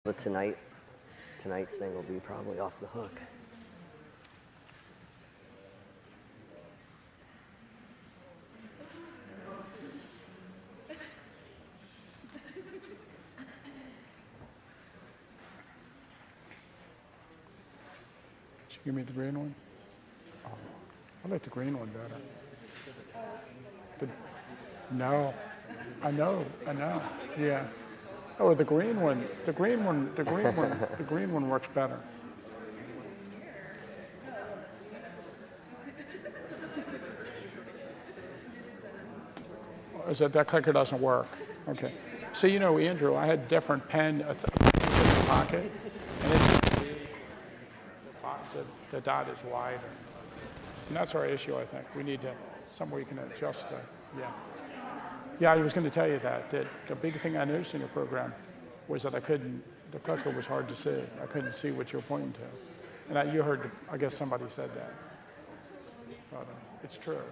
But tonight's thing will be probably off the hook. Should you give me the green one? Oh, I like the green one better. No, I know, yeah. Oh, the green one works better. Is that clicker doesn't work? Okay. So Andrew, I had different pen in the pocket, and the dot is wider, and that's our issue. I think we need to somewhere you can adjust the Yeah, I was going to tell you that the big thing I noticed in your program was that the clicker was hard to see. I couldn't see what you're pointing to. And you heard, I guess somebody said that. But it's true.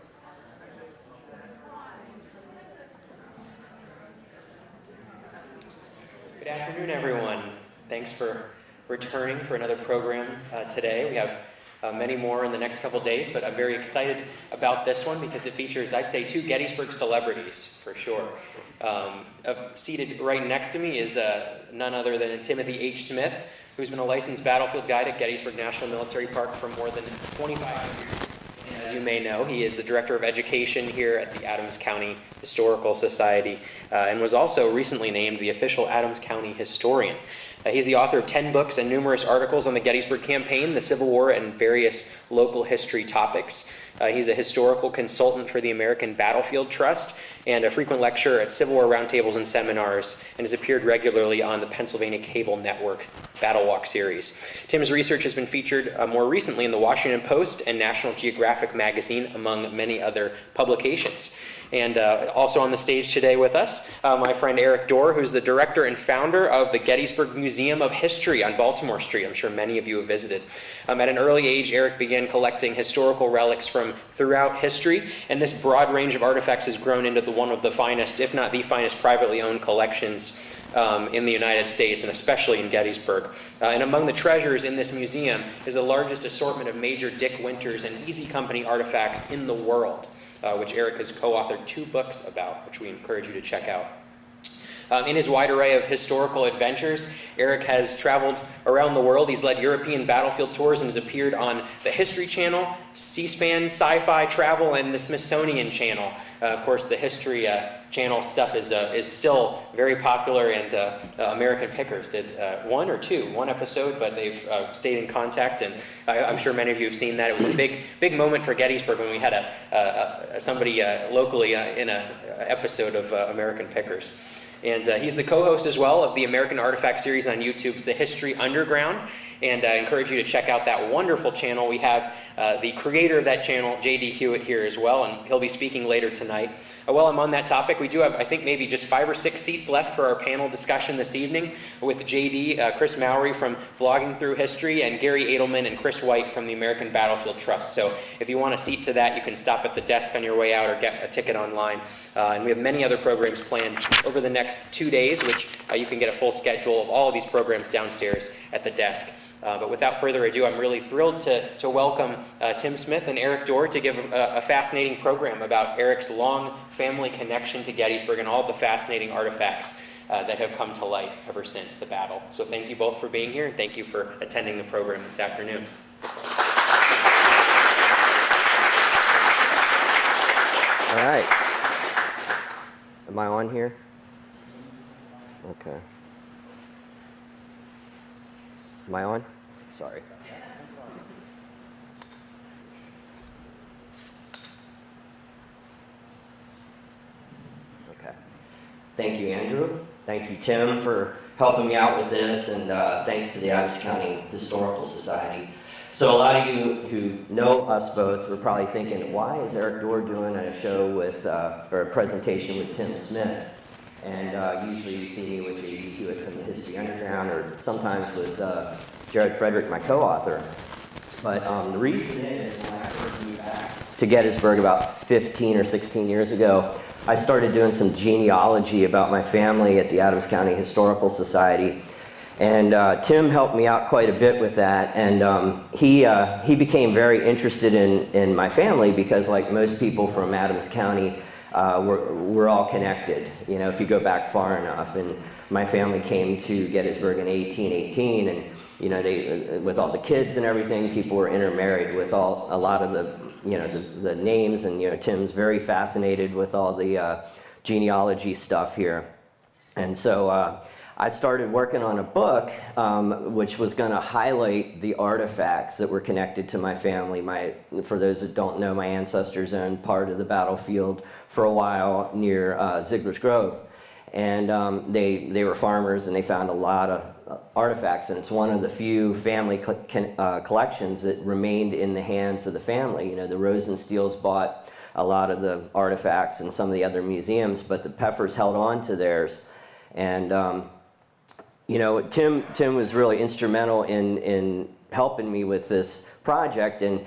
Good afternoon, everyone. Thanks for returning for another program today. We have many more in the next couple days, but I'm very excited about this one because it features, I'd say, two Gettysburg celebrities, for sure. Seated right next to me is none other than Timothy H. Smith, who's been a licensed battlefield guide at Gettysburg National Military Park for more than 25 years. And as you may know, he is the Director of Education here at the Adams County Historical Society and was also recently named the official Adams County Historian. He's the author of 10 books and numerous articles on the Gettysburg Campaign, the Civil War, and various local history topics. He's a historical consultant for the American Battlefield Trust and a frequent lecturer at Civil War roundtables and seminars, and has appeared regularly on the Pennsylvania Cable Network Battle Walk series. Tim's research has been featured more recently in the Washington Post and National Geographic magazine, among many other publications. And also on the stage today with us, my friend Erik Dorr, who's the director and founder of the Gettysburg Museum of History on Baltimore Street. I'm sure many of you have visited. At an early age, Erik began collecting historical relics from throughout history, and this broad range of artifacts has grown into one of the finest, if not the finest, privately owned collections in the United States, and especially in Gettysburg. And among the treasures in this museum is the largest assortment of Major Dick Winters and Easy Company artifacts in the world, which Erik has co-authored 2 books about, which we encourage you to check out. In his wide array of historical adventures, Erik has traveled around the world. He's led European battlefield tours and has appeared on the History Channel, C-SPAN, Sci-Fi Travel, and the Smithsonian Channel. Of course, the History Channel stuff is still very popular, and American Pickers did one episode, but they've stayed in contact, and I'm sure many of you have seen that. It was a big moment for Gettysburg when we had somebody locally in an episode of American Pickers. And he's the co-host as well of the American Artifact series on YouTube's The History Underground. And I encourage you to check out that wonderful channel. We have the creator of that channel, J.D. Hewitt, here as well, and he'll be speaking later tonight. While I'm on that topic, we do have, I think, maybe just 5 or 6 seats left for our panel discussion this evening with J.D., Chris Mowry from Vlogging Through History, and Gary Edelman and Chris White from the American Battlefield Trust. So if you want a seat to that, you can stop at the desk on your way out or get a ticket online. And we have many other programs planned over the next 2 days, which you can get a full schedule of all of these programs downstairs at the desk. But without further ado, I'm really thrilled to welcome Tim Smith and Erik Dorr to give a fascinating program about Erik's long family connection to Gettysburg and all the fascinating artifacts that have come to light ever since the battle. So thank you both for being here, and thank you for attending the program this afternoon. All right. Am I on here? Okay. Am I on? Sorry. Okay. Thank you, Andrew. Thank you, Tim, for helping me out with this, and thanks to the Adams County Historical Society. So a lot of you who know us both were probably thinking, why is Erik Dorr doing a show with, or a presentation with Tim Smith? And usually you see me with J.D. Hewitt from the History Underground, or sometimes with Jared Frederick, my co-author. But the reason is, when I first moved back to Gettysburg about 15 or 16 years ago, I started doing some genealogy about my family at the Adams County Historical Society. And Tim helped me out quite a bit with that, and he became very interested in my family because, like most people from Adams County, we're all connected. You know, if you go back far enough. And my family came to Gettysburg in 1818, and you know, they with all the kids and everything, people were intermarried with a lot of the the names, and you know, Tim's very fascinated with all the genealogy stuff here, and so. I started working on a book which was going to highlight the artifacts that were connected to my family. For those that don't know, my ancestors owned part of the battlefield for a while near Ziegler's Grove. And they were farmers, and they found a lot of artifacts, and it's one of the few family collections that remained in the hands of the family. You know, the Rosensteels bought a lot of the artifacts and some of the other museums, but the Peffers held on to theirs. And you know, Tim was really instrumental in helping me with this project, and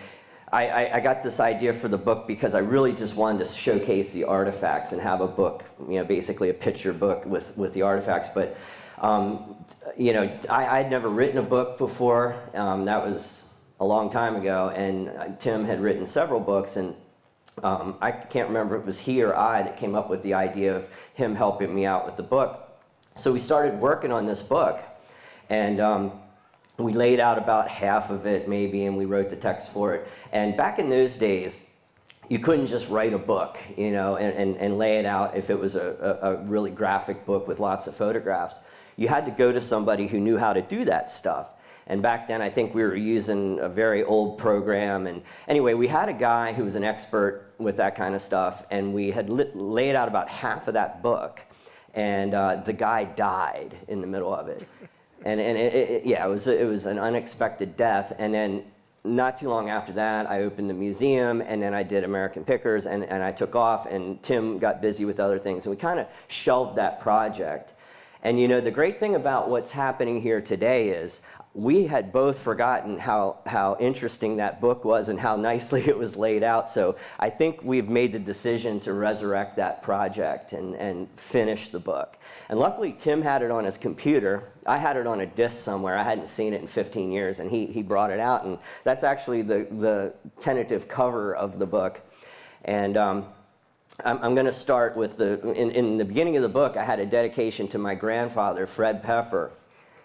I got this idea for the book because I really just wanted to showcase the artifacts and have a book, you know, basically a picture book with the artifacts. But you know, I'd never written a book before. That was a long time ago, and Tim had written several books, and I can't remember if it was he or I that came up with the idea of him helping me out with the book. So we started working on this book, and we laid out about half of it maybe, and we wrote the text for it. And back in those days, you couldn't just write a book, you know, and lay it out if it was a really graphic book with lots of photographs. You had to go to somebody who knew how to do that stuff. And back then, I think we were using a very old program. And anyway, we had a guy who was an expert with that kind of stuff, and we had laid out about half of that book. And the guy died in the middle of it, and it was an unexpected death. And then not too long after that, I opened the museum, and then I did American Pickers, and I took off, and Tim got busy with other things, and we kind of shelved that project. And you know, the great thing about what's happening here today is we had both forgotten how interesting that book was and how nicely it was laid out. So I think we've made the decision to resurrect that project and finish the book. And luckily, Tim had it on his computer. I had it on a disc somewhere. I hadn't seen it in 15 years, and he brought it out. And that's actually the tentative cover of the book. And I'm going to start with in the beginning of the book, I had a dedication to my grandfather, Fred Peffer.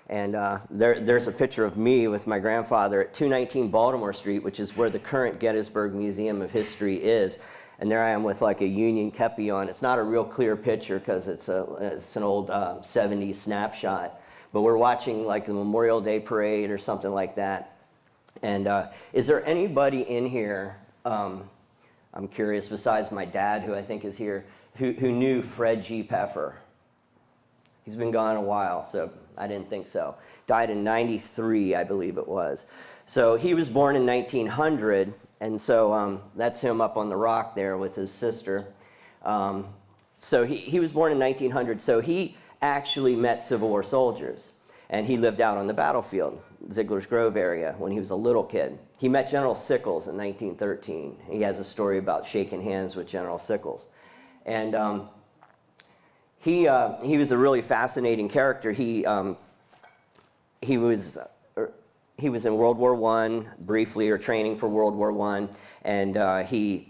And there's a picture of me with my grandfather at 219 Baltimore Street, which is where the current Gettysburg Museum of History is. And there I am with like a Union kepi on. It's not a real clear picture because it's an old 70s snapshot. But we're watching like the Memorial Day parade or something like that. And is there anybody in here, I'm curious, besides my dad, who I think is here, who knew Fred G. Peffer? He's been gone a while, so I didn't think so. Died in 93, I believe it was. So he was born in 1900, and so that's him up on the rock there with his sister. So he was born in 1900, so he actually met Civil War soldiers, and he lived out on the battlefield, Ziegler's Grove area, when he was a little kid. He met General Sickles in 1913. He has a story about shaking hands with General Sickles. And he was a really fascinating character. He was in World War I briefly, or training for World War I, and he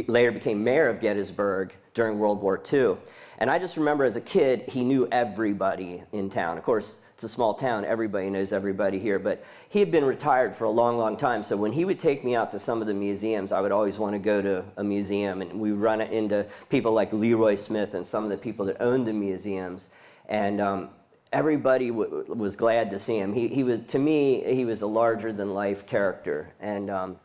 later became mayor of Gettysburg during World War II. And I just remember as a kid, he knew everybody in town. Of course, it's a small town, everybody knows everybody here, but he had been retired for a long, long time, so when he would take me out to some of the museums, I would always want to go to a museum, and we would run into people like Leroy Smith and some of the people that owned the museums, and everybody was glad to see him. He was, to me, he was a larger-than-life character, and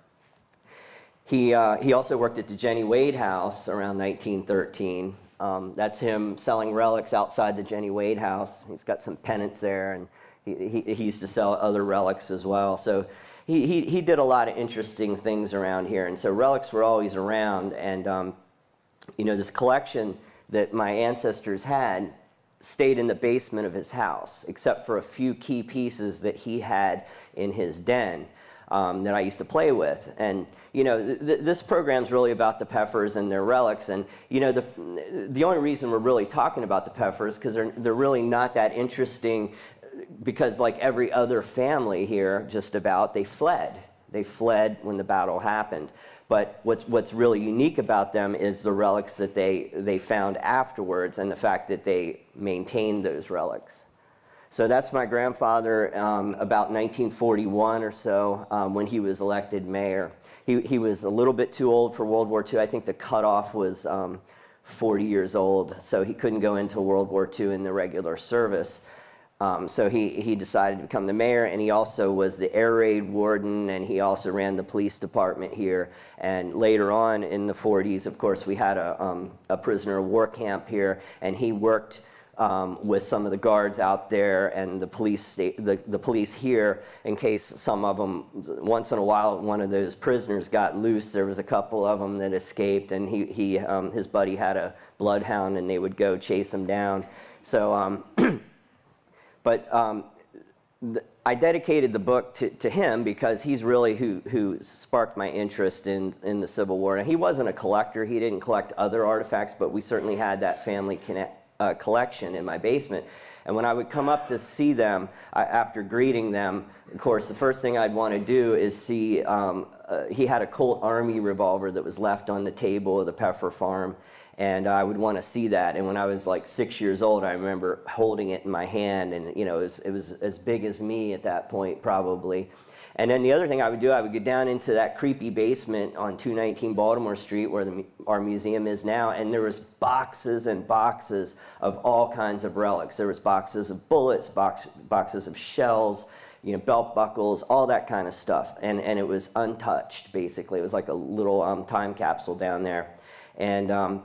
he also worked at the Jenny Wade House around 1913. That's him selling relics outside the Jenny Wade House. He's got some pennants there, and he used to sell other relics as well. So he did a lot of interesting things around here, and so relics were always around. And you know, this collection that my ancestors had stayed in the basement of his house, except for a few key pieces that he had in his den. that I used to play with. And this program's really about the Peffers and their relics. And the only reason we're really talking about the Peffers because they're really not that interesting, because like every other family here, just about, they fled. They fled when the battle happened. But what's really unique about them is the relics that they found afterwards, and the fact that they maintained those relics. So that's my grandfather about 1941 or so, when he was elected mayor. He was a little bit too old for World War II. I think the cutoff was 40 years old, so he couldn't go into World War II in the regular service. So he decided to become the mayor, and he also was the air raid warden, and he also ran the police department here. And later on in the 40s, of course, we had a prisoner of war camp here, and he worked with some of the guards out there and the police here, in case some of them, once in a while, one of those prisoners got loose. There was a couple of them that escaped, and his buddy had a bloodhound, and they would go chase him down. So. I dedicated the book to him because he's really who sparked my interest in the Civil War. And he wasn't a collector. He didn't collect other artifacts, but we certainly had that family collection in my basement. And when I would come up to see them, after greeting them, of course, the first thing I'd want to do is see, he had a Colt Army revolver that was left on the table of the Peffer farm. And I would want to see that. And when I was like 6 years old, I remember holding it in my hand, and it was as big as me at that point, probably. And then the other thing I would do, I would go down into that creepy basement on 219 Baltimore Street, where our museum is now, and there was boxes and boxes of all kinds of relics. There was boxes of bullets, boxes of shells, belt buckles, all that kind of stuff. And it was untouched, basically. It was like a little time capsule down there. And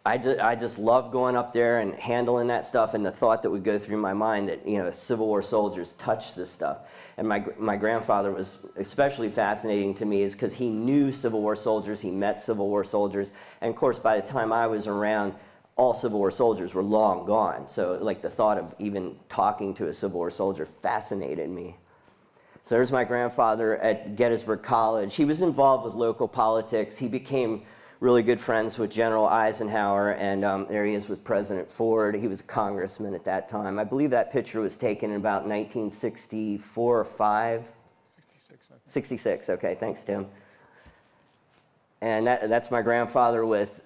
I just loved going up there and handling that stuff, and the thought that would go through my mind that Civil War soldiers touched this stuff. And my grandfather was especially fascinating to me, is because he knew Civil War soldiers, he met Civil War soldiers, and of course by the time I was around, all Civil War soldiers were long gone. So like the thought of even talking to a Civil War soldier fascinated me. So there's my grandfather at Gettysburg College. He was involved with local politics. He became really good friends with General Eisenhower, and there he is with President Ford. He was a congressman at that time. I believe that picture was taken in about 1964 or 5? 66, I think. 66, okay, thanks, Tim. And that's my grandfather with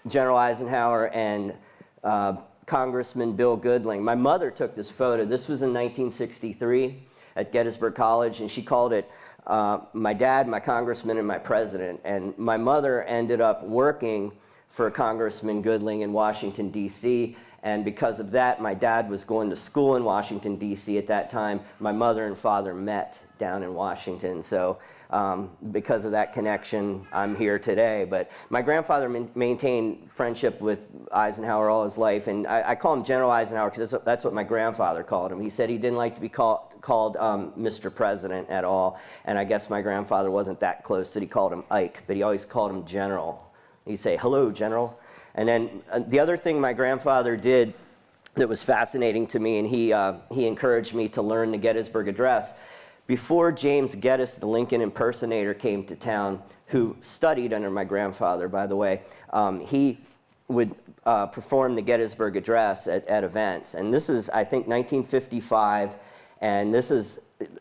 General Eisenhower and Congressman Bill Goodling. My mother took this photo. This was in 1963 at Gettysburg College, and she called it my dad, my congressman, and my president. And my mother ended up working for Congressman Goodling in Washington, D.C., and because of that, my dad was going to school in Washington, D.C. at that time. My mother and father met down in Washington, so because of that connection, I'm here today. But my grandfather maintained friendship with Eisenhower all his life, and I call him General Eisenhower because that's what my grandfather called him. He said he didn't like to be called Mr. President at all, and I guess my grandfather wasn't that close that he called him Ike, but he always called him General. He'd say, "Hello, General." And then the other thing my grandfather did that was fascinating to me, and he encouraged me to learn the Gettysburg Address. Before James Geddes, the Lincoln impersonator, came to town, who studied under my grandfather, by the way, he would perform the Gettysburg Address at events. And this is, I think, 1955, and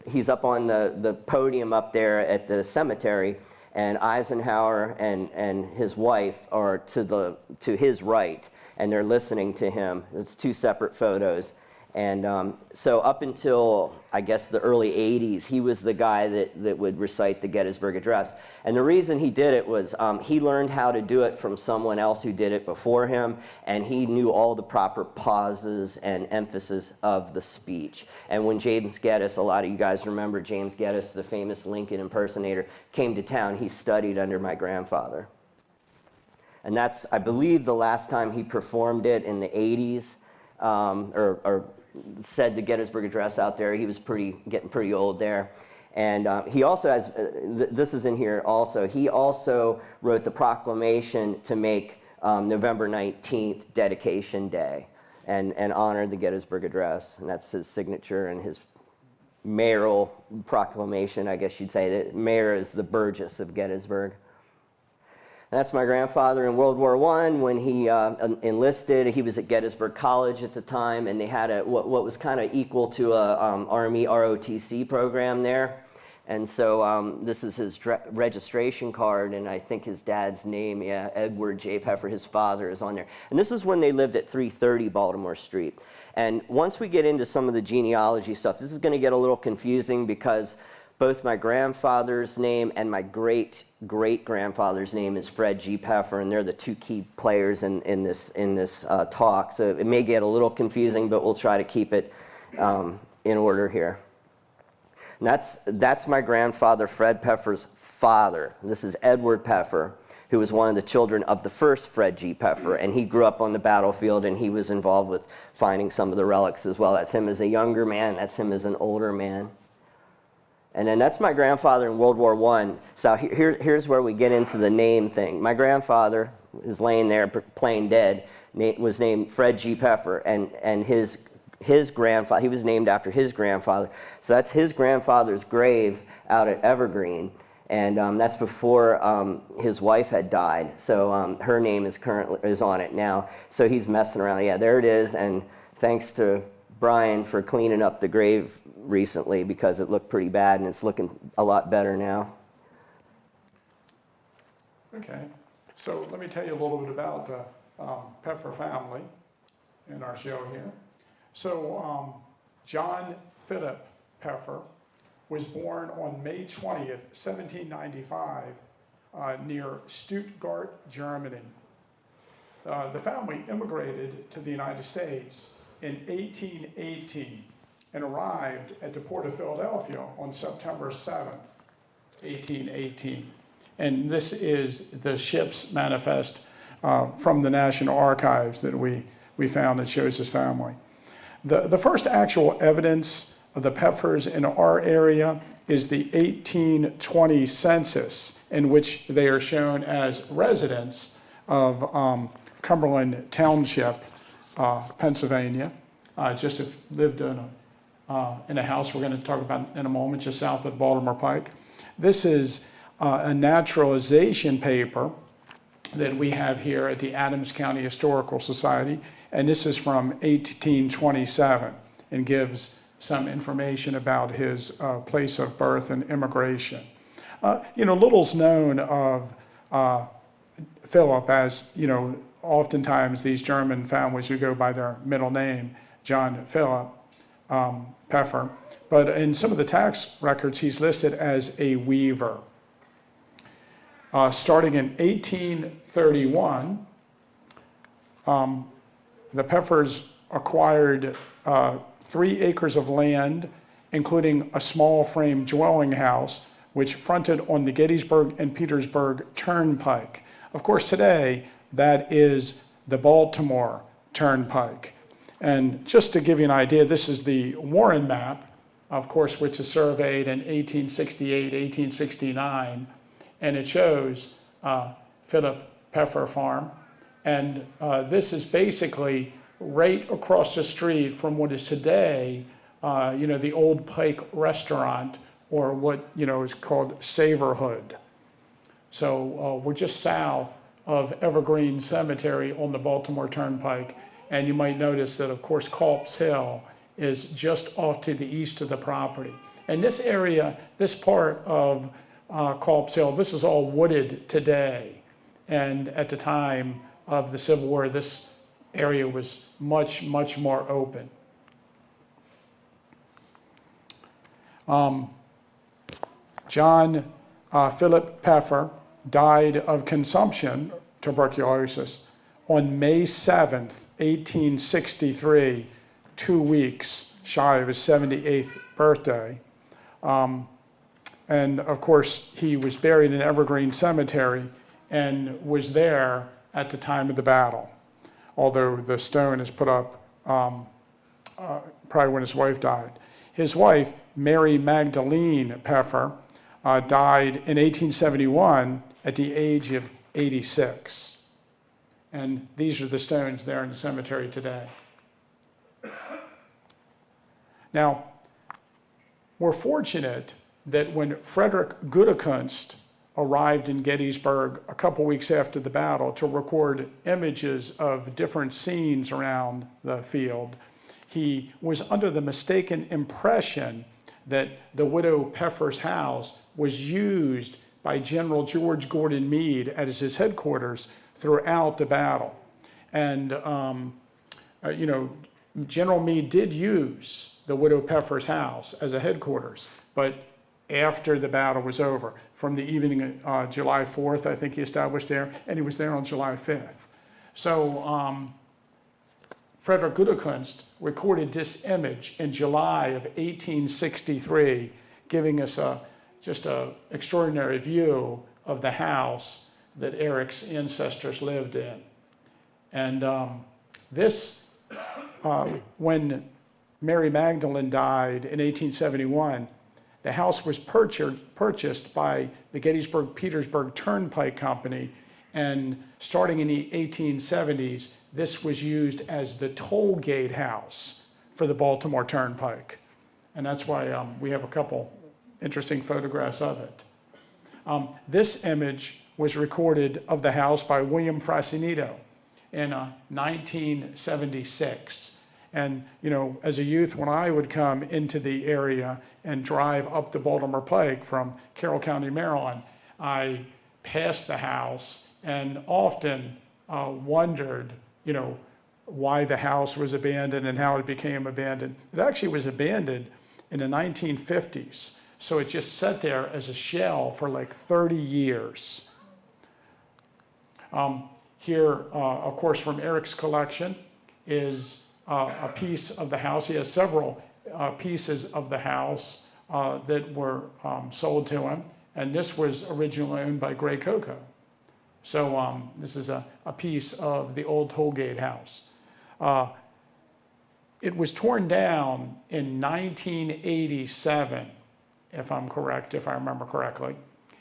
he's up on the podium up there at the cemetery, and Eisenhower and his wife are to his right, and they're listening to him. It's two separate photos. And so up until, I guess, the early 80s, he was the guy that would recite the Gettysburg Address. And the reason he did it was he learned how to do it from someone else who did it before him, and he knew all the proper pauses and emphasis of the speech. And when James Geddes, a lot of you guys remember James Geddes, the famous Lincoln impersonator, came to town, he studied under my grandfather. And that's, I believe, the last time he performed it in the 80s, or said the Gettysburg Address out there. He was getting pretty old there. And he also has, this is in here also, he also wrote the proclamation to make November 19th Dedication Day and honored the Gettysburg Address. And that's his signature and his mayoral proclamation, I guess you'd say, that mayor is the Burgess of Gettysburg. That's my grandfather in World War I. When he enlisted, he was at Gettysburg College at the time, and they had what was kind of equal to a Army ROTC program there. And so this is his registration card, and I think his dad's name, Edward J. Peffer, his father, is on there. And this is when they lived at 330 Baltimore Street. And once we get into some of the genealogy stuff, this is going to get a little confusing because both my grandfather's name and my great-great-grandfather's name is Fred G. Peffer, and they're the two key players in this talk. So it may get a little confusing, but we'll try to keep it in order here. And that's my grandfather, Fred Peffer's father. This is Edward Peffer, who was one of the children of the first Fred G. Peffer, and he grew up on the battlefield, and he was involved with finding some of the relics as well. That's him as a younger man. That's him as an older man. And then that's my grandfather in World War I. So here's where we get into the name thing. My grandfather, who's laying there playing dead, was named Fred G. Peffer, and his grandfather, he was named after his grandfather. So that's his grandfather's grave out at Evergreen, and that's before his wife had died. So her name is on it now. So he's messing around. Yeah, there it is. And thanks to Brian for cleaning up the grave recently because it looked pretty bad, and it's looking a lot better now. Okay, so let me tell you a little bit about the Peffer family in our show here. So John Philip Peffer was born on May 20th, 1795, near Stuttgart, Germany. The family immigrated to the United States in 1818 and arrived at the port of Philadelphia on September 7th, 1818. And this is the ship's manifest from the National Archives that we found that shows his family. The first actual evidence of the Peffers in our area is the 1820 census, in which they are shown as residents of Cumberland Township, Pennsylvania. Just have lived in a house we're going to talk about in a moment, just south of Baltimore Pike. This is a naturalization paper that we have here at the Adams County Historical Society, and this is from 1827 and gives some information about his place of birth and immigration. Little's known of Philip, as oftentimes these German families who go by their middle name, John Philip Peffer, but in some of the tax records he's listed as a weaver. Starting in 1831, the Peffers acquired 3 acres of land, including a small frame dwelling house, which fronted on the Gettysburg and Petersburg Turnpike. Of course, today, that is the Baltimore Turnpike. And just to give you an idea, this is the Warren map, of course, which is surveyed in 1868, 1869, and it shows Philip Peffer Farm. And this is basically right across the street from what is today, the Old Pike Restaurant, or what is called Savorhood. So we're just south of Evergreen Cemetery on the Baltimore Turnpike, and you might notice that, of course, Culp's Hill is just off to the east of the property. And this area, this part of Culp's Hill, this is all wooded today, and at the time of the Civil War, this area was much, much more open. John Philip Peffer died of consumption, tuberculosis, on May 7th, 1863, 2 weeks shy of his 78th birthday. And of course, he was buried in Evergreen Cemetery and was there at the time of the battle, although the stone is put up probably when his wife died. His wife, Mary Magdalene Peffer, died in 1871 at the age of 86. And these are the stones there in the cemetery today. Now, we're fortunate that when Frederick Gudekunst arrived in Gettysburg a couple weeks after the battle to record images of different scenes around the field, he was under the mistaken impression that the widow Peffer's house was used by General George Gordon Meade as his headquarters throughout the battle. And, General Meade did use the widow Peffer's house as a headquarters, but after the battle was over, from the evening of July 4th, I think he established there, and he was there on July 5th. So Frederick Gudekunst recorded this image in July of 1863, giving us just an extraordinary view of the house that Erik's ancestors lived in. And when Mary Magdalene died in 1871, the house was purchased by the Gettysburg-Petersburg Turnpike Company, and starting in the 1870s, this was used as the toll gate house for the Baltimore Turnpike. And that's why we have a couple interesting photographs of it. This image was recorded of the house by William Frasinito in 1976. And, as a youth, when I would come into the area and drive up the Baltimore Pike from Carroll County, Maryland, I passed the house and often wondered, why the house was abandoned and how it became abandoned. It actually was abandoned in the 1950s. So it just sat there as a shell for like 30 years. Here, of course, from Erik's collection is a piece of the house. He has several pieces of the house that were sold to him, and this was originally owned by Gray Coco. So this is a piece of the old tollgate house. It was torn down in 1987, if I'm correct, if I remember correctly.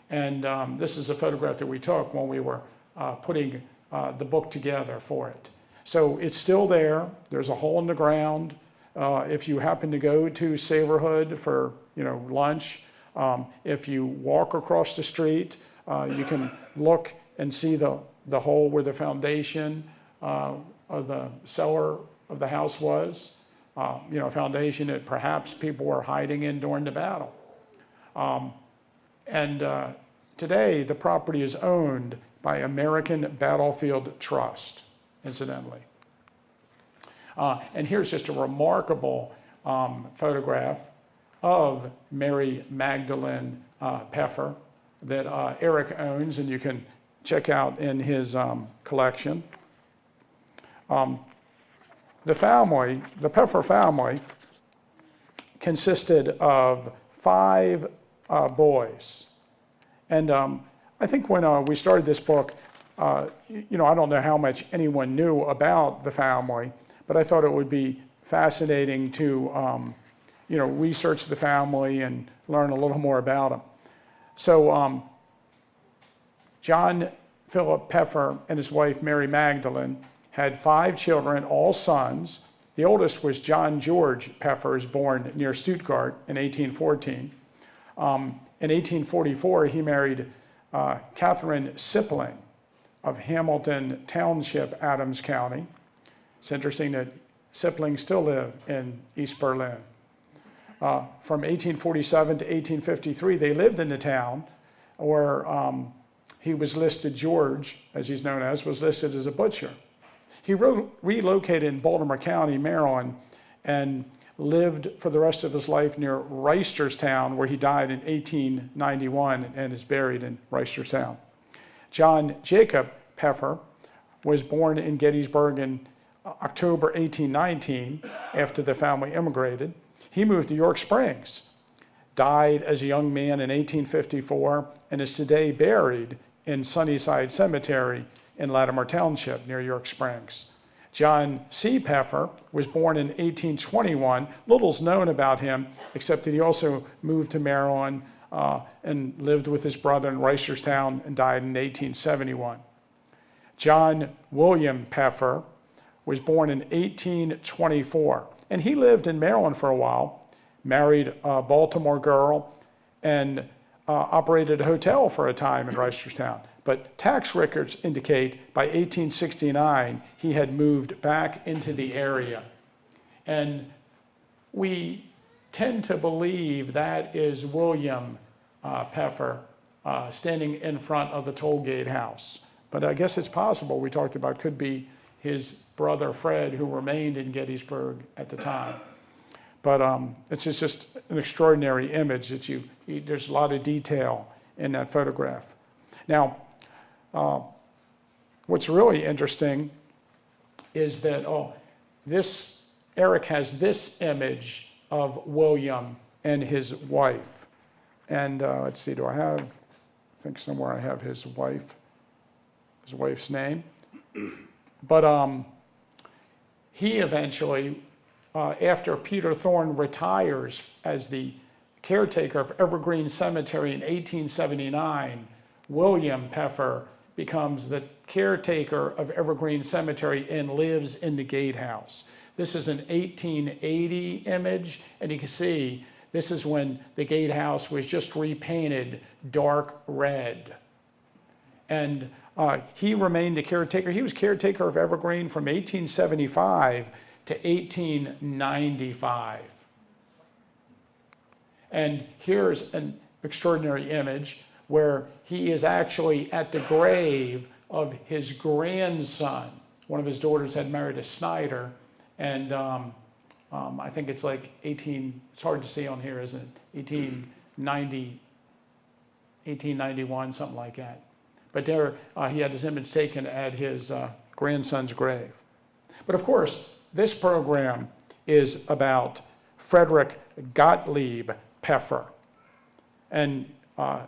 And this is a photograph that we took when we were putting the book together for it. So it's still there. There's a hole in the ground. If you happen to go to Saberhood for lunch, if you walk across the street, you can look and see the hole where the foundation of the cellar of the house was. A foundation that perhaps people were hiding in during the battle. Today, the property is owned by American Battlefield Trust, incidentally. And here's just a remarkable photograph of Mary Magdalene Peffer that Erik owns, and you can check out in his collection. The Peffer family, consisted of 5 boys. And I think when we started this book, I don't know how much anyone knew about the family, but I thought it would be fascinating to, research the family and learn a little more about them. So John Philip Peffer and his wife, Mary Magdalene, had 5 children, all sons. The oldest was John George Peffers, born near Stuttgart in 1814. In 1844, he married Catherine Sipling of Hamilton Township, Adams County. It's interesting that Siplings still live in East Berlin. From 1847 to 1853, they lived in the town where he was listed, George, as he's known as, was listed as a butcher. He relocated in Baltimore County, Maryland, and lived for the rest of his life near Reisterstown, where he died in 1891 and is buried in Reisterstown. John Jacob Peffer was born in Gettysburg in October 1819 after the family immigrated. He moved to York Springs, died as a young man in 1854, and is today buried in Sunnyside Cemetery in Latimer Township near York Springs. John C. Peffer was born in 1821. Little's known about him, except that he also moved to Maryland and lived with his brother in Reisterstown and died in 1871. John William Peffer was born in 1824, and he lived in Maryland for a while, married a Baltimore girl, and operated a hotel for a time in Reisterstown. But tax records indicate by 1869 he had moved back into the area. And we tend to believe that is William Peffer standing in front of the toll gate house. But I guess it's possible, we talked about, could be his brother Fred, who remained in Gettysburg at the time. But it's just an extraordinary image that there's a lot of detail in that photograph. Now, what's really interesting is that, Erik has this image of William and his wife. And let's see, I think somewhere I have his wife's name. But he eventually, after Peter Thorne retires as the caretaker of Evergreen Cemetery in 1879, William Peffer becomes the caretaker of Evergreen Cemetery and lives in the gatehouse. This is an 1880 image, and you can see this is when the gatehouse was just repainted dark red. And he remained the caretaker. He was caretaker of Evergreen from 1875 to 1895. And here's an extraordinary image where he is actually at the grave of his grandson. One of his daughters had married a Snyder, and I think it's like it's hard to see on here, isn't it? 1891, something like that. But there, he had his image taken at his grandson's grave. But of course, this program is about Frederick Gottlieb Peffer. And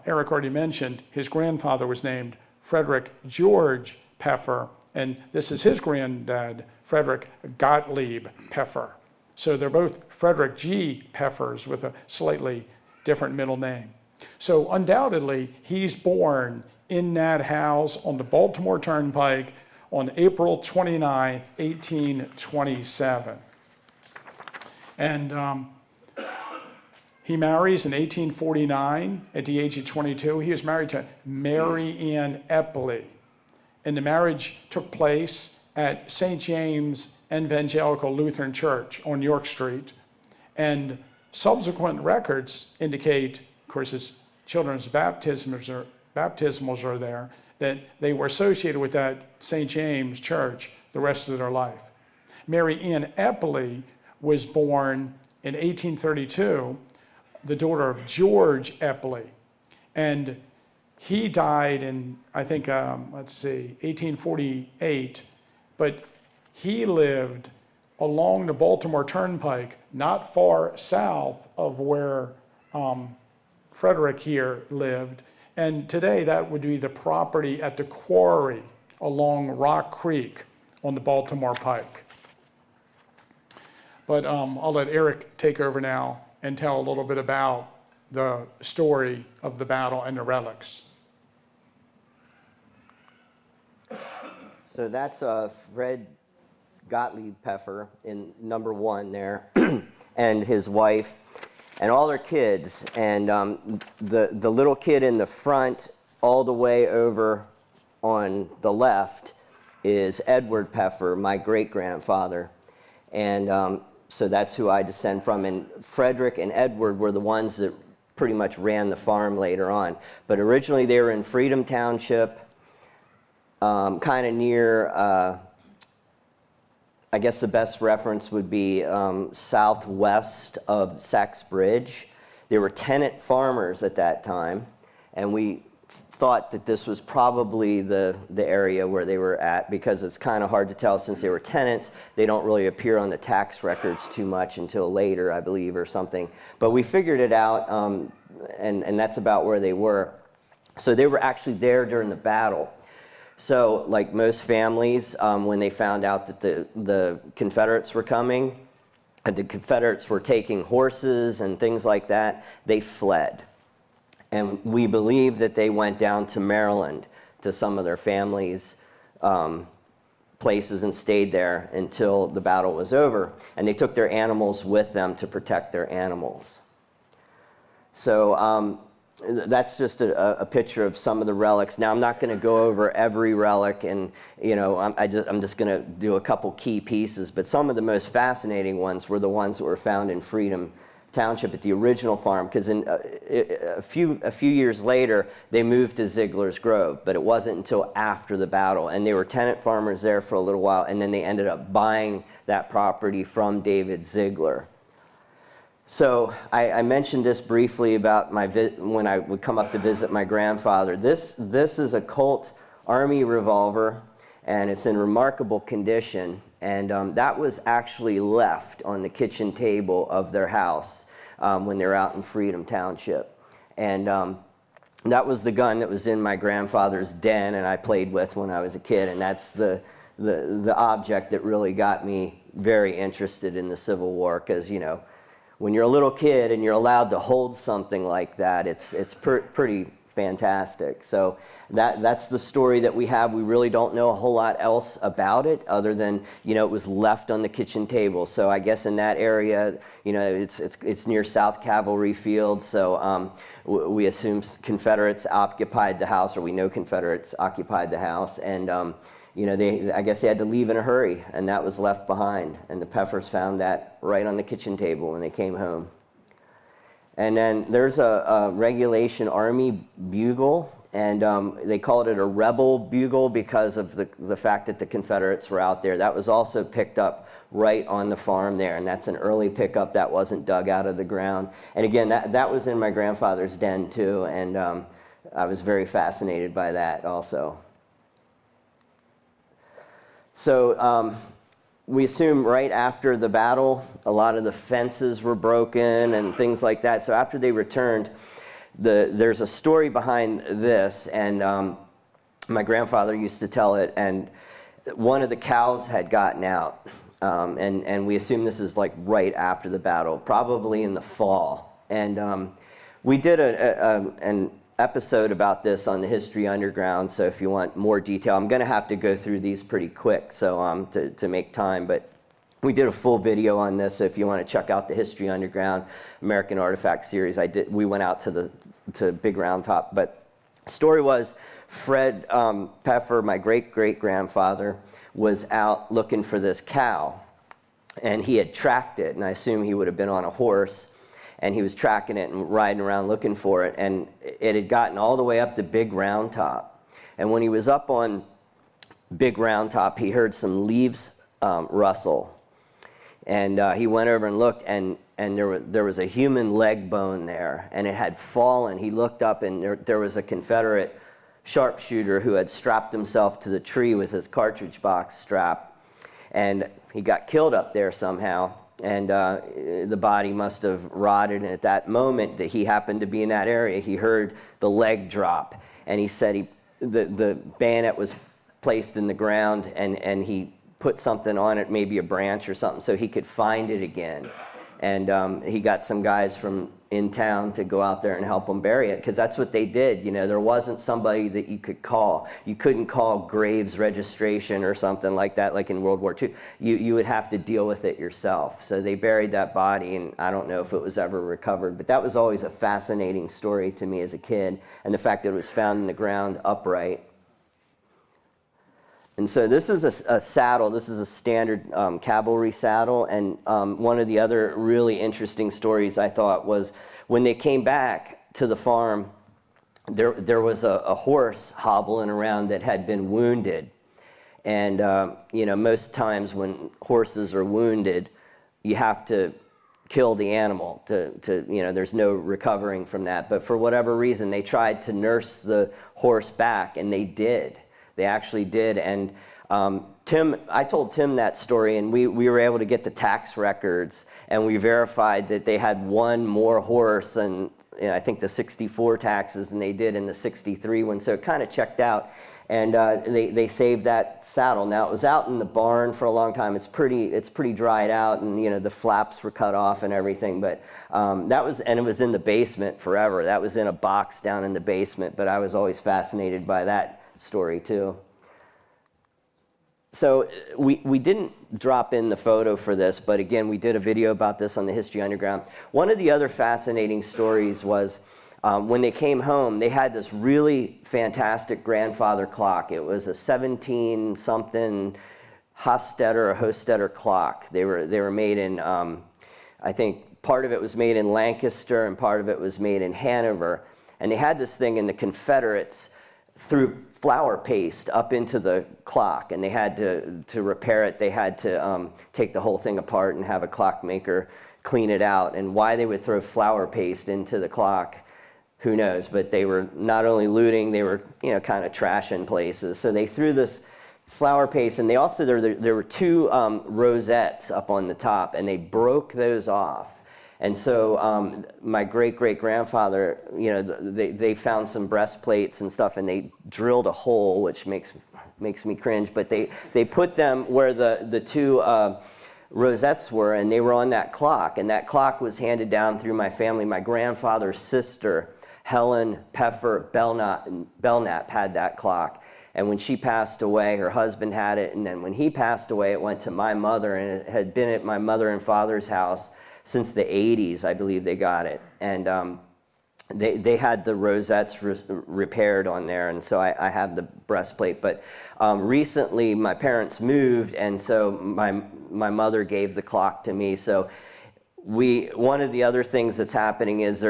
Erik already mentioned his grandfather was named Frederick George Peffer, and this is his granddad, Frederick Gottlieb Peffer. So they're both Frederick G. Peffers with a slightly different middle name. So undoubtedly, he's born in that house on the Baltimore Turnpike on April 29, 1827. And he marries in 1849 at the age of 22. He was married to Mary Ann Epley. And the marriage took place at St. James Evangelical Lutheran Church on York Street. And subsequent records indicate, of course, his children's baptismals are there, that they were associated with that St. James Church the rest of their life. Mary Ann Epley was born in 1832, the daughter of George Epley. And he died in, I think, 1848, but he lived along the Baltimore Turnpike, not far south of where Frederick here lived. And today that would be the property at the quarry along Rock Creek on the Baltimore Pike. But I'll let Erik take over now and tell a little bit about the story of the battle and the relics. So that's Fred Gottlieb Peffer in number 1 there, and his wife, and all their kids. And the little kid in the front, all the way over on the left, is Edward Peffer, my great-grandfather. And so that's who I descend from. And Frederick and Edward were the ones that pretty much ran the farm later on. But originally they were in Freedom Township, kind of near, I guess the best reference would be southwest of Sachs Bridge. They were tenant farmers at that time, and we thought that this was probably the area where they were at, because it's kind of hard to tell since they were tenants. They don't really appear on the tax records too much until later, I believe, or something. But we figured it out, and that's about where they were. So they were actually there during the battle. So like most families, when they found out that the Confederates were coming, and the Confederates were taking horses and things like that, they fled. And we believe that they went down to Maryland to some of their families' places and stayed there until the battle was over. And they took their animals with them to protect their animals. So that's just a picture of some of the relics. Now, I'm not going to go over every relic, and I'm just going to do a couple key pieces. But some of the most fascinating ones were the ones that were found in Freedom Township at the original farm, because a few years later they moved to Ziegler's Grove, but it wasn't until after the battle, and they were tenant farmers there for a little while, and then they ended up buying that property from David Ziegler. So I mentioned this briefly about when I would come up to visit my grandfather. This is a Colt Army revolver, and it's in remarkable condition. And that was actually left on the kitchen table of their house when they were out in Freedom Township. And that was the gun that was in my grandfather's den and I played with when I was a kid. And that's the object that really got me very interested in the Civil War, because, when you're a little kid and you're allowed to hold something like that, it's pretty fantastic. So that's the story that we have. We really don't know a whole lot else about it other than, it was left on the kitchen table. So I guess in that area, it's near South Cavalry Field. So we assume Confederates occupied the house, or we know Confederates occupied the house. And, I guess they had to leave in a hurry, and that was left behind. And the Peffers found that right on the kitchen table when they came home. And then there's a regulation Army bugle, and they called it a rebel bugle because of the fact that the Confederates were out there. That was also picked up right on the farm there, and that's an early pickup that wasn't dug out of the ground. And again, that was in my grandfather's den too, and I was very fascinated by that also. So we assume right after the battle, a lot of the fences were broken and things like that. So after they returned, there's a story behind this, and my grandfather used to tell it, and one of the cows had gotten out, and we assume this is like right after the battle, probably in the fall. And we did an episode about this on the History Underground, so if you want more detail, I'm going to have to go through these pretty quick so to make time, but we did a full video on this, so if you want to check out the History Underground American Artifact series, we went out to Big Round Top. But the story was Fred Peffer, my great-great-grandfather, was out looking for this cow, and he had tracked it, and I assume he would have been on a horse, and he was tracking it and riding around looking for it, and it had gotten all the way up to Big Round Top. And when he was up on Big Round Top, he heard some leaves rustle. And he went over and looked, and there was a human leg bone there, and it had fallen. He looked up, and there was a Confederate sharpshooter who had strapped himself to the tree with his cartridge box strap, and he got killed up there somehow. And the body must have rotted, and at that moment that he happened to be in that area, he heard the leg drop, and he said the bayonet was placed in the ground, and he put something on it, maybe a branch or something, so he could find it again. And he got some guys from in town to go out there and help him bury it, because that's what they did. There wasn't somebody that you could call. You couldn't call Graves Registration or something like that, like in World War II. You would have to deal with it yourself. So they buried that body, and I don't know if it was ever recovered, but that was always a fascinating story to me as a kid, and the fact that it was found in the ground upright. And so this is a saddle. This is a standard cavalry saddle. And one of the other really interesting stories I thought was when they came back to the farm, there was a horse hobbling around that had been wounded. And most times when horses are wounded, you have to kill the animal there's no recovering from that. But for whatever reason, they tried to nurse the horse back, and they did. They actually did, and I told Tim that story, and we were able to get the tax records, and we verified that they had one more horse, and I think the 64 taxes than they did in the 63 one, so it kind of checked out, and they saved that saddle. Now, it was out in the barn for a long time. It's pretty dried out, and the flaps were cut off and everything, but it was in the basement forever. That was in a box down in the basement, but I was always fascinated by that story too. So we didn't drop in the photo for this, but again, we did a video about this on the History Underground. One of the other fascinating stories was when they came home, they had this really fantastic grandfather clock. It was a 17-something Hostetter clock. They were made in, I think part of it was made in Lancaster and part of it was made in Hanover. And they had this thing, and the Confederates threw flour paste up into the clock, and they had to repair it. They had to take the whole thing apart and have a clockmaker clean it out. And why they would throw flour paste into the clock, who knows? But they were not only looting, they were kind of trashing places. So they threw this flour paste, and they also there were two rosettes up on the top, and they broke those off. And so my great-great-grandfather, they found some breastplates and stuff, and they drilled a hole, which makes me cringe, but they put them where the two rosettes were, and they were on that clock. And that clock was handed down through my family. My grandfather's sister, Helen Peffer Belknap, had that clock. And when she passed away, her husband had it, and then when he passed away, it went to my mother, and it had been at my mother and father's house since the 80s, I believe they got it. And they had the rosettes repaired on there, and so I have the breastplate. But recently, my parents moved, and so my mother gave the clock to me. So one of the other things that's happening is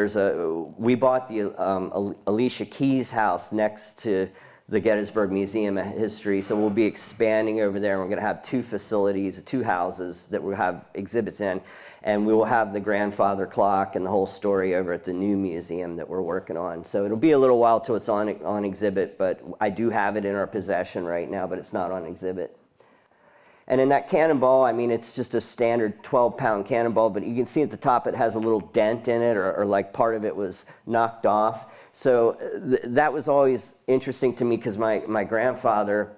we bought the Alicia Keys house next to the Gettysburg Museum of History, so we'll be expanding over there. We're going to have two facilities, two houses that we'll have exhibits in. And we will have the grandfather clock and the whole story over at the new museum that we're working on. So it'll be a little while till it's on exhibit, but I do have it in our possession right now, but it's not on exhibit. And in that cannonball, I mean, it's just a standard 12-pound cannonball, but you can see at the top it has a little dent in it, or like part of it was knocked off. So that was always interesting to me because my grandfather,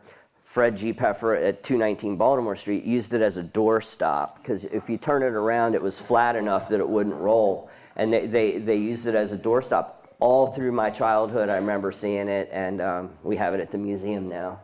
Fred G. Peffer at 219 Baltimore Street, used it as a doorstop, because if you turn it around, it was flat enough that it wouldn't roll. And they used it as a doorstop all through my childhood. I remember seeing it, and we have it at the museum now.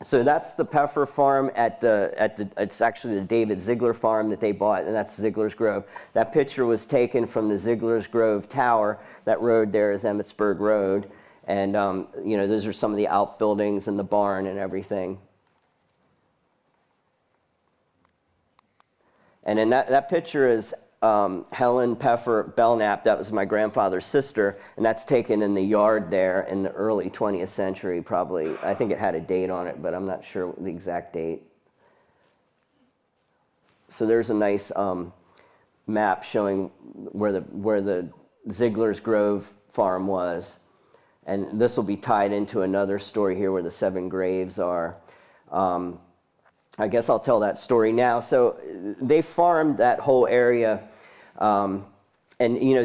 So that's the Peffer farm it's actually the David Ziegler farm that they bought, and that's Ziegler's Grove. That picture was taken from the Ziegler's Grove Tower. That road there is Emmitsburg Road. And, those are some of the outbuildings and the barn and everything. And then that picture is Helen Peffer Belknap. That was my grandfather's sister. And that's taken in the yard there in the early 20th century, probably. I think it had a date on it, but I'm not sure the exact date. So there's a nice map showing where the Ziegler's Grove farm was. And this will be tied into another story here where the 7 graves are. I guess I'll tell that story now. So they farmed that whole area. And,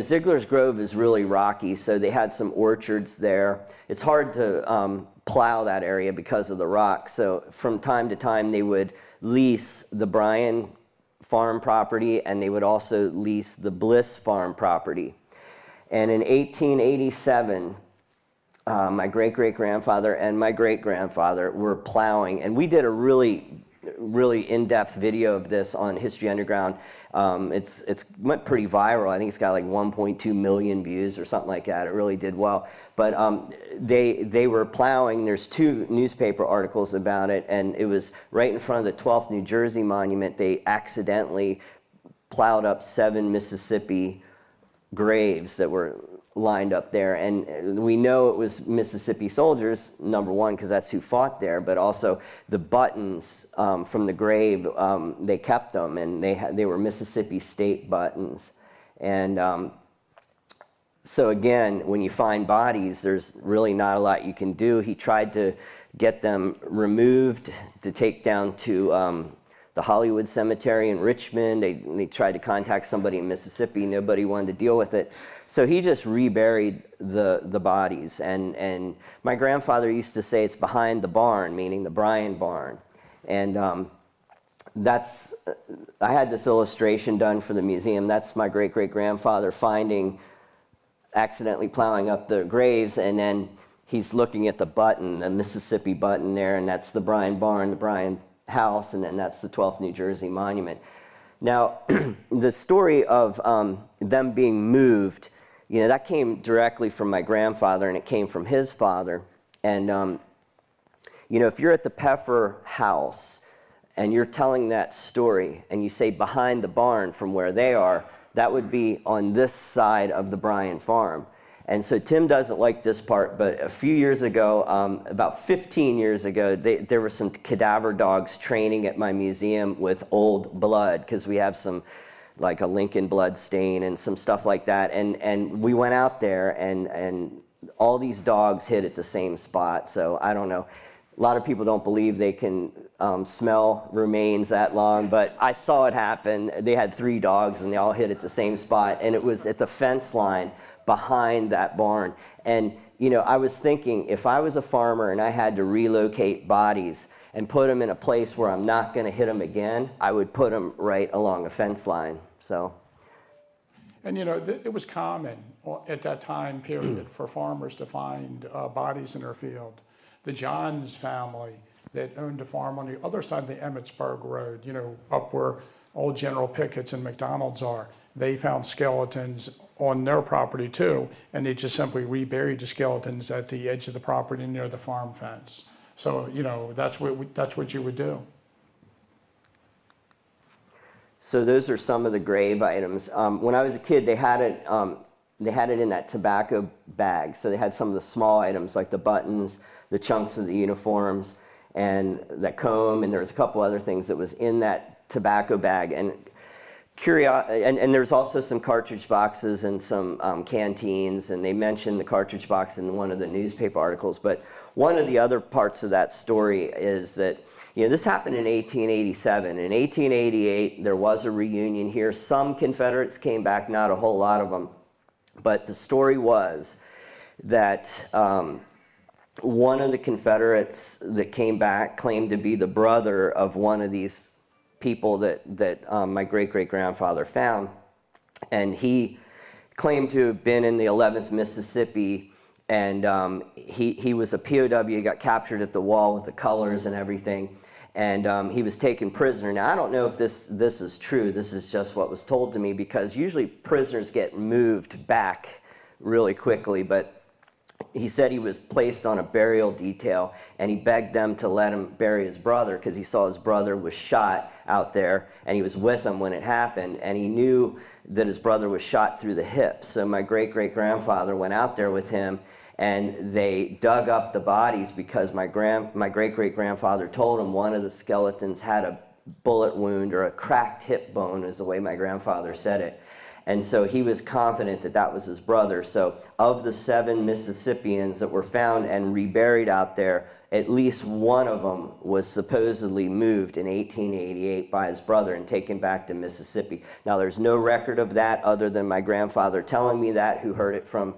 Ziegler's Grove is really rocky, so they had some orchards there. It's hard to plow that area because of the rock. So from time to time, they would lease the Bryan farm property, and they would also lease the Bliss farm property. And in 1887, my great-great-grandfather and my great-grandfather were plowing, and we did a really in-depth video of this on History Underground. It's went pretty viral. I think it's got like 1.2 million views or something like that. It really did well. But they were plowing. There's 2 newspaper articles about it, and it was right in front of the 12th New Jersey Monument. They accidentally plowed up 7 Mississippi graves that were lined up there, and we know it was Mississippi soldiers, number one, because that's who fought there, but also the buttons from the grave, they kept them, and they were Mississippi state buttons. And so again, when you find bodies, there's really not a lot you can do. He tried to get them removed to take down to the Hollywood Cemetery in Richmond. They tried to contact somebody in Mississippi. Nobody wanted to deal with it. So he just reburied the bodies. And my grandfather used to say it's behind the barn, meaning the Bryan barn. And I had this illustration done for the museum. That's my great-great-grandfather accidentally plowing up the graves, and then he's looking at the button, the Mississippi button there, and that's the Bryan barn, the Bryan house, and then that's the 12th New Jersey monument. Now, the story of them being moved, that came directly from my grandfather, and it came from his father. And, if you're at the Peffer house, and you're telling that story, and you say behind the barn from where they are, that would be on this side of the Bryan farm. And so Tim doesn't like this part, but a few years ago, about 15 years ago, there were some cadaver dogs training at my museum with old blood, because we have some, like a Lincoln blood stain and some stuff like that. And we went out there, and all these dogs hit at the same spot. So I don't know. A lot of people don't believe they can smell remains that long, but I saw it happen. They had 3 dogs, and they all hit at the same spot, and it was at the fence line behind that barn. And, I was thinking, if I was a farmer and I had to relocate bodies and put them in a place where I'm not going to hit them again, I would put them right along a fence line. So. And it was common at that time period for farmers to find bodies in their field. The Johns family that owned a farm on the other side of the Emmitsburg Road, up where old General Pickett's and McDonald's are, they found skeletons on their property too, and they just simply reburied the skeletons at the edge of the property near the farm fence. So, that's what you would do. So those are some of the grave items. When I was a kid, they had it in that tobacco bag. So they had some of the small items like the buttons, the chunks of the uniforms, and the comb, and there was a couple other things that was in that tobacco bag. And there's also some cartridge boxes and some canteens, and they mentioned the cartridge box in one of the newspaper articles. But one of the other parts of that story is that this happened in 1887. In 1888, there was a reunion here. Some Confederates came back, not a whole lot of them. But the story was that one of the Confederates that came back claimed to be the brother of one of these people that my great-great-grandfather found. And he claimed to have been in the 11th Mississippi, and he was a POW. He got captured at the wall with the colors and everything. And he was taken prisoner. Now, I don't know if this is true. This is just what was told to me, because usually prisoners get moved back really quickly. But he said he was placed on a burial detail, and he begged them to let him bury his brother because he saw his brother was shot out there, and he was with him when it happened, and he knew that his brother was shot through the hip. So my great-great-grandfather went out there with him, and they dug up the bodies because my great-great-grandfather told him one of the skeletons had a bullet wound or a cracked hip bone, is the way my grandfather said it. And so he was confident that that was his brother. So of the 7 Mississippians that were found and reburied out there, at least one of them was supposedly moved in 1888 by his brother and taken back to Mississippi. Now, there's no record of that other than my grandfather telling me that, who heard it from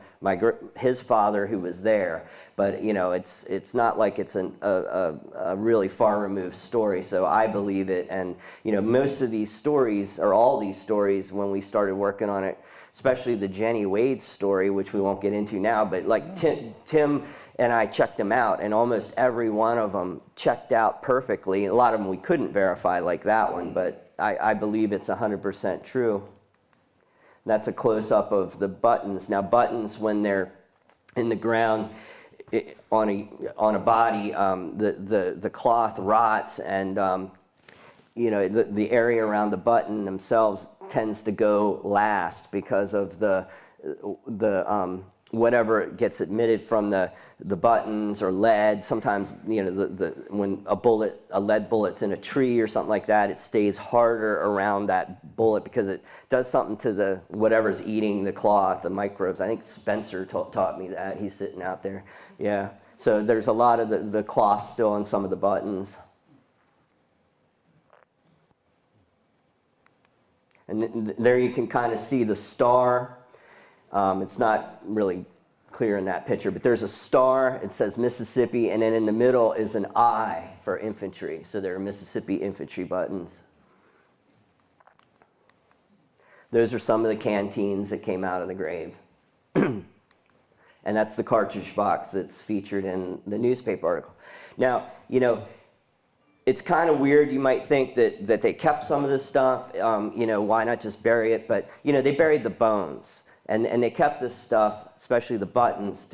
his father, who was there. But, it's not like it's a really far-removed story, so I believe it. And, most of these stories, or all these stories, when we started working on it, especially the Jenny Wade story, which we won't get into now, but like Tim and I checked them out, and almost every one of them checked out perfectly. A lot of them we couldn't verify, like that one, but I believe it's 100% true. That's a close-up of the buttons. Now, buttons, when they're in the ground on a body, the cloth rots, and the area around the button themselves tends to go last because of the whatever gets emitted from the buttons or lead. Sometimes, when a lead bullet's in a tree or something like that, it stays harder around that bullet because it does something to whatever's eating the cloth, the microbes. I think Spencer taught me that. He's sitting out there. Yeah. So there's a lot of the cloth still on some of the buttons. And there you can kind of see the star. It's not really clear in that picture, but there's a star. It says Mississippi, and then in the middle is an I for infantry. So there are Mississippi infantry buttons. Those are some of the canteens that came out of the grave. and that's the cartridge box that's featured in the newspaper article. Now, it's kind of weird. You might think that they kept some of this stuff. Why not just bury it? But they buried the bones, and they kept this stuff, especially the buttons,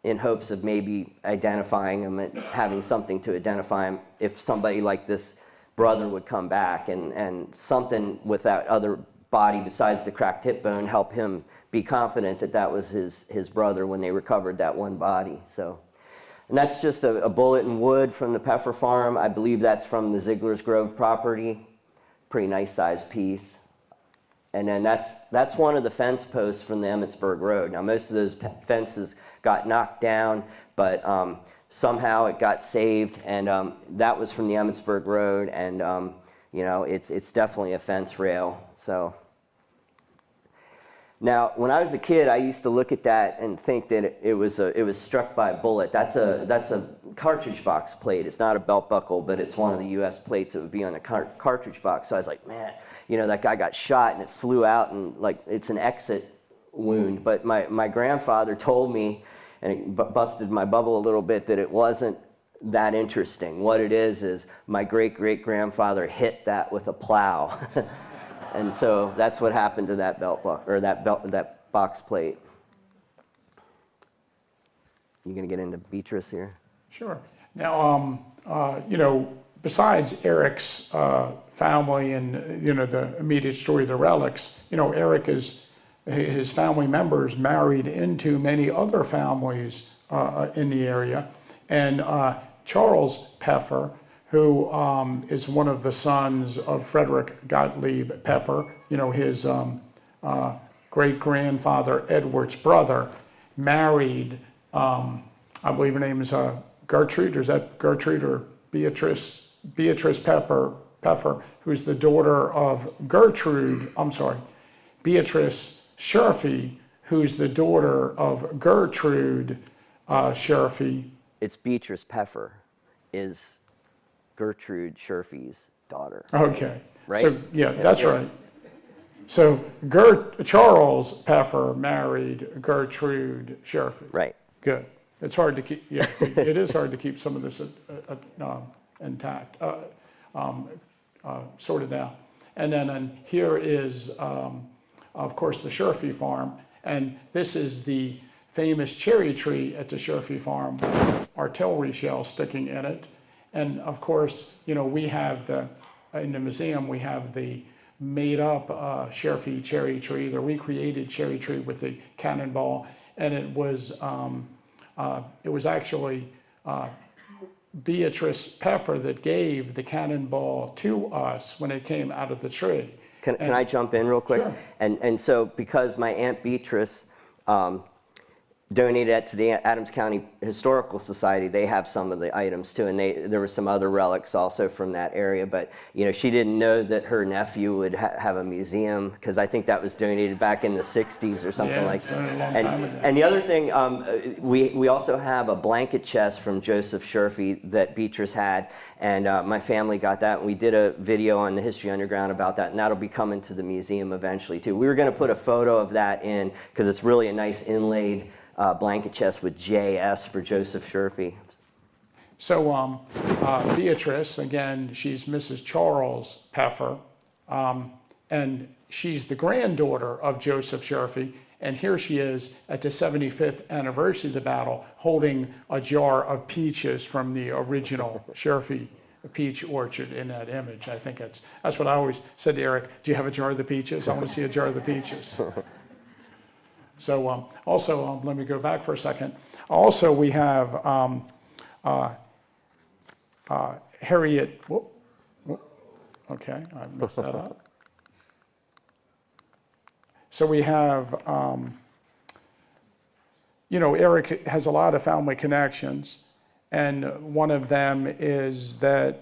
in hopes of maybe identifying them and having something to identify them if somebody like this brother would come back, and something with that other body besides the cracked hip bone help him be confident that that was his brother when they recovered that one body. So. And that's just a bullet in wood from the Peffer farm. I believe that's from the Ziegler's Grove property. Pretty nice sized piece. And then that's one of the fence posts from the Emmitsburg Road. Now most of those fences got knocked down, but somehow it got saved, and that was from the Emmitsburg Road, and it's definitely a fence rail. So. Now, when I was a kid, I used to look at that and think that it was struck by a bullet. That's a cartridge box plate. It's not a belt buckle, but it's one of the U.S. plates that would be on a cartridge box. So I was like, man, that guy got shot and it flew out, and like it's an exit wound. But my grandfather told me, and it busted my bubble a little bit, that it wasn't that interesting. What it is my great-great-grandfather hit that with a plow. And so that's what happened to that that box plate. You gonna get into Beatrice here? Sure. Now, besides Erik's family and the immediate story of the relics, Erik his family members married into many other families in the area, and Charles Peffer, who is one of the sons of Frederick Gottlieb Peffer, his great-grandfather Edward's brother, married, I believe her name is Gertrude, or is that Gertrude or Beatrice Peffer, who's the daughter of Beatrice Sherfy, who's the daughter of Gertrude Sherfy. It's Beatrice Peffer is Gertrude Sherfy's daughter. Okay. Right? So, that's right. So Charles Peffer married Gertrude Sherfy. Right. Good. It's hard to keep, it is hard to keep some of this intact, sorted out. And then here is, of course, the Sherfy farm. And this is the famous cherry tree at the Sherfy farm with artillery shells sticking in it. And of course, we have in the museum, we have the made up Sherfy cherry tree, the recreated cherry tree with the cannonball. And it was actually Beatrice Peffer that gave the cannonball to us when it came out of the tree. Can I jump in real quick? Sure. And so because my Aunt Beatrice donated that to the Adams County Historical Society, they have some of the items too, and there were some other relics also from that area, but she didn't know that her nephew would have a museum, because I think that was donated back in the 60s or something like that. A long time ago. And the other thing, we also have a blanket chest from Joseph Sherfy that Beatrice had, and my family got that, and we did a video on the History Underground about that, and that'll be coming to the museum eventually too. We were going to put a photo of that in, because it's really a nice inlaid blanket chest with JS for Joseph Sherfy. So Beatrice, again, she's Mrs. Charles Peffer, and she's the granddaughter of Joseph Sherfy, and here she is at the 75th anniversary of the battle, holding a jar of peaches from the original Sherfy peach orchard in that image. I think that's what I always said to Erik, do you have a jar of the peaches? I want to see a jar of the peaches. So also, let me go back for a second. Also, we have Harriet, okay, I messed that up. So we have, Erik has a lot of family connections, and one of them is that,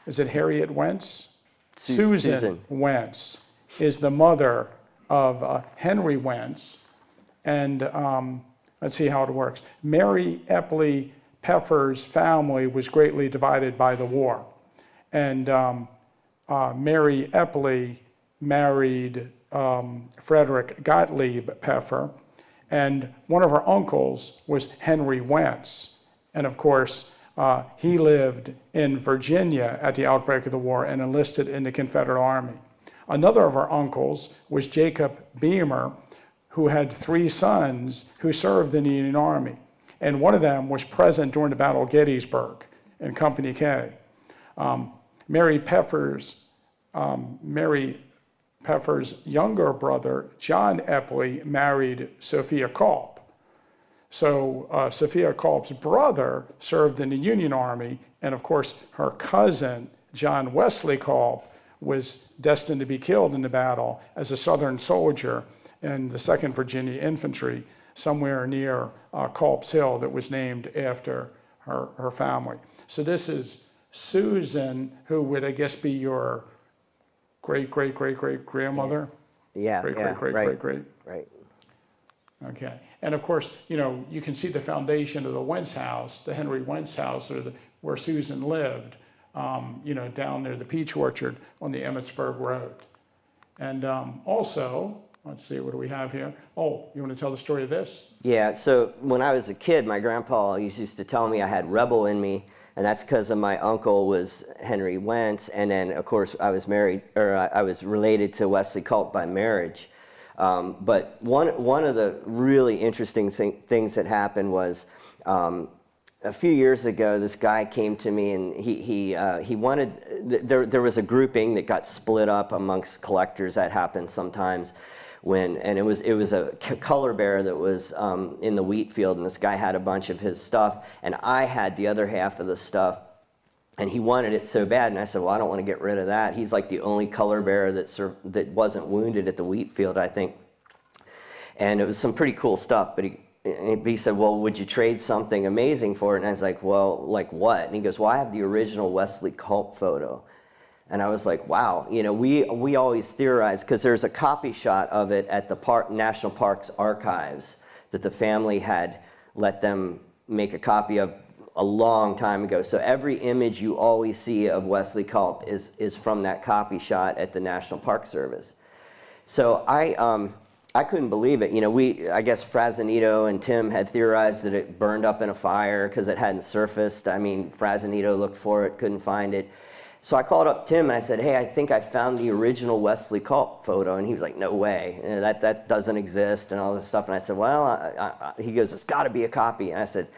is it Harriet Wentz? Susan Wentz is the mother of Henry Wentz, and let's see how it works. Mary Epley Peffer's family was greatly divided by the war, and Mary Epley married Frederick Gottlieb Peffer, And one of her uncles was Henry Wentz. And of course, he lived in Virginia at the outbreak of the war and enlisted in the Confederate Army. Another of her uncles was Jacob Beamer, who had 3 sons who served in the Union Army. And one of them was present during the Battle of Gettysburg in Company K. Mary Peffers' younger brother, John Epley, married Sophia Culp. So Sophia Culp's brother served in the Union Army, and of course her cousin, John Wesley Culp, was destined to be killed in the battle as a Southern soldier in the 2nd Virginia Infantry, somewhere near Culp's Hill, that was named after her family. So this is Susan, who would, I guess, be your great-great-great-great-grandmother? Yeah, Great-great-great-great-great. Right. Okay. And of course, you can see the foundation of the Wentz house, the Henry Wentz house, where Susan lived, down near the peach orchard on the Emmitsburg Road. And also, let's see, what do we have here? Oh, you want to tell the story of this? Yeah, so when I was a kid, my grandpa used to tell me I had rebel in me, and that's because of my uncle was Henry Wentz, and then of course I was related to Wesley Culp by marriage. But one of the really interesting things that happened was a few years ago, this guy came to me, and he wanted, there was a grouping that got split up amongst collectors. That happens sometimes. And it was a color bearer that was in the wheat field, and this guy had a bunch of his stuff, and I had the other half of the stuff, and he wanted it so bad, and I said, well, I don't want to get rid of that. He's like the only color bearer that wasn't wounded at the wheat field, I think. And it was some pretty cool stuff, but he said, well, would you trade something amazing for it? And I was like, well, like what? And he goes, well, I have the original Wesley Culp photo. And I was like, wow, we always theorize, because there's a copy shot of it at the National Parks archives that the family had let them make a copy of a long time ago. So every image you always see of Wesley Culp is from that copy shot at the National Park Service. So I couldn't believe it. I guess Frazanito and Tim had theorized that it burned up in a fire because it hadn't surfaced. I mean, Frazanito looked for it, couldn't find it. So I called up Tim and I said, hey, I think I found the original Wesley Culp photo. And he was like, no way, that doesn't exist and all this stuff. And I said, well, he goes, it's got to be a copy. And I said,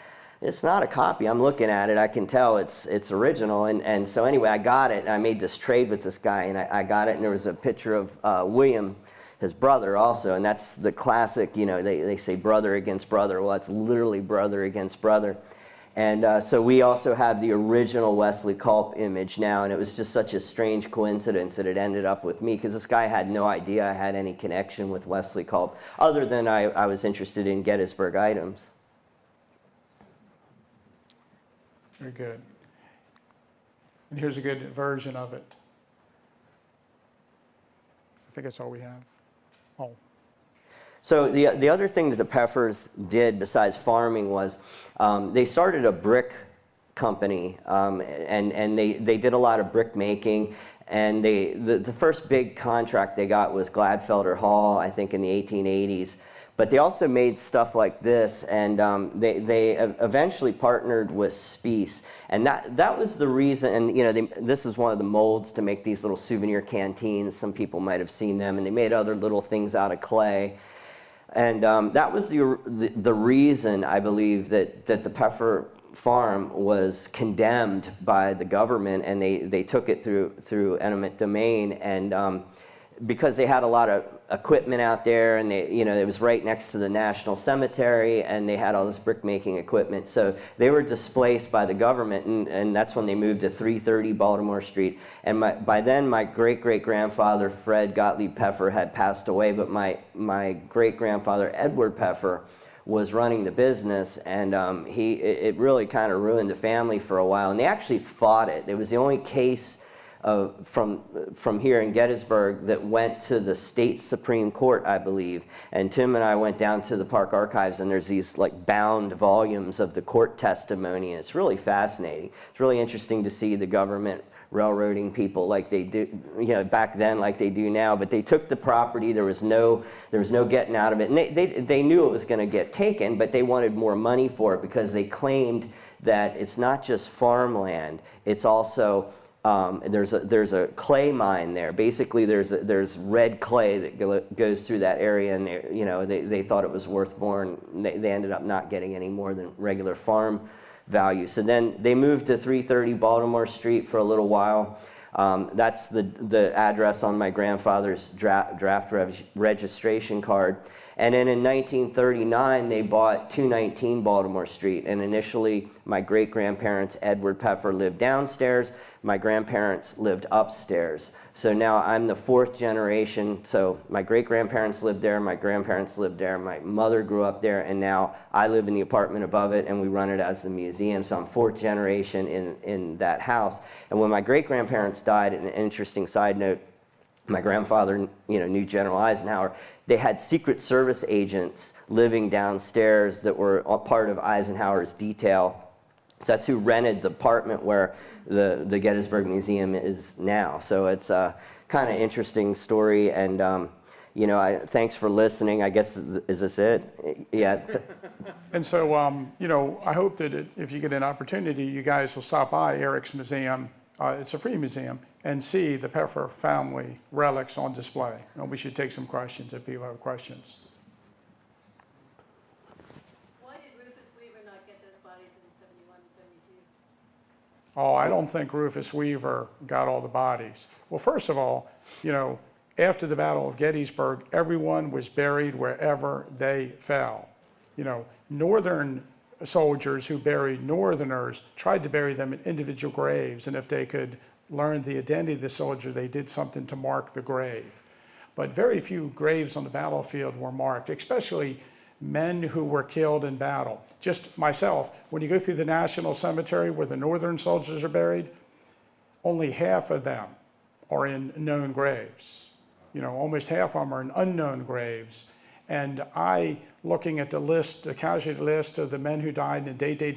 it's not a copy. I'm looking at it. I can tell it's original. And so anyway, I got it. And I made this trade with this guy, and I got it. And there was a picture of William, his brother, also. And that's the classic, they say brother against brother. Well, it's literally brother against brother. And so we also have the original Wesley Culp image now, and it was just such a strange coincidence that it ended up with me, because this guy had no idea I had any connection with Wesley Culp, other than I was interested in Gettysburg items. Very good. And here's a good version of it. I think that's all we have. Oh. So the other thing that the Peffers did besides farming was they started a brick company, and they did a lot of brick making. And the first big contract they got was Gladfelder Hall, I think in the 1880s. But they also made stuff like this, and they eventually partnered with Spies. And that was the reason, and this is one of the molds to make these little souvenir canteens. Some people might have seen them, and they made other little things out of clay. And that was the reason, I believe, that the Peffer farm was condemned by the government, and they took it through eminent domain, and because they had a lot of equipment out there, and it was right next to the National Cemetery, and they had all this brick making equipment, so they were displaced by the government, and that's when they moved to 330 Baltimore Street. And by then my great-great-grandfather Fred Gottlieb Peffer had passed away, but my great-grandfather Edward Peffer was running the business, and it really kind of ruined the family for a while, and they actually fought it. It was the only case from here in Gettysburg that went to the state Supreme Court, I believe. And Tim and I went down to the park archives, and there's these like bound volumes of the court testimony, and it's really fascinating. It's really interesting to see the government railroading people like they do, back then like they do now. But they took the property. There was no getting out of it. And they knew it was going to get taken, but they wanted more money for it because they claimed that it's not just farmland. It's also there's a clay mine there. Basically, there's red clay that goes through that area, and they thought it was worth more, and they ended up not getting any more than regular farm value. So then they moved to 330 Baltimore Street for a little while. That's the address on my grandfather's draft registration card. And then in 1939, they bought 219 Baltimore Street. And initially, my great-grandparents, Edward Peffer, lived downstairs. My grandparents lived upstairs. So now I'm the fourth generation. So my great-grandparents lived there, my grandparents lived there, my mother grew up there, and now I live in the apartment above it, and we run it as the museum. So I'm fourth generation in that house. And when my great-grandparents died, an interesting side note, my grandfather, knew General Eisenhower. They had Secret Service agents living downstairs that were a part of Eisenhower's detail. So that's who rented the apartment where the Gettysburg Museum is now. So it's a kind of interesting story. And, thanks for listening. I guess, is this it? Yeah. And so, I hope that if you get an opportunity, you guys will stop by Erik's museum. It's a free museum, and see the Peffer family relics on display. And we should take some questions if people have questions. Why did Rufus Weaver not get those bodies in 71 and 72? Oh, I don't think Rufus Weaver got all the bodies. Well, first of all, after the Battle of Gettysburg, everyone was buried wherever they fell. Northern soldiers who buried Northerners tried to bury them in individual graves, and if they could learn the identity of the soldier, they did something to mark the grave. But very few graves on the battlefield were marked, especially men who were killed in battle. Just myself, when you go through the National Cemetery where the Northern soldiers are buried, only half of them are in known graves. Almost half of them are in unknown graves. And looking at the list, the casualty list of the men who died and the day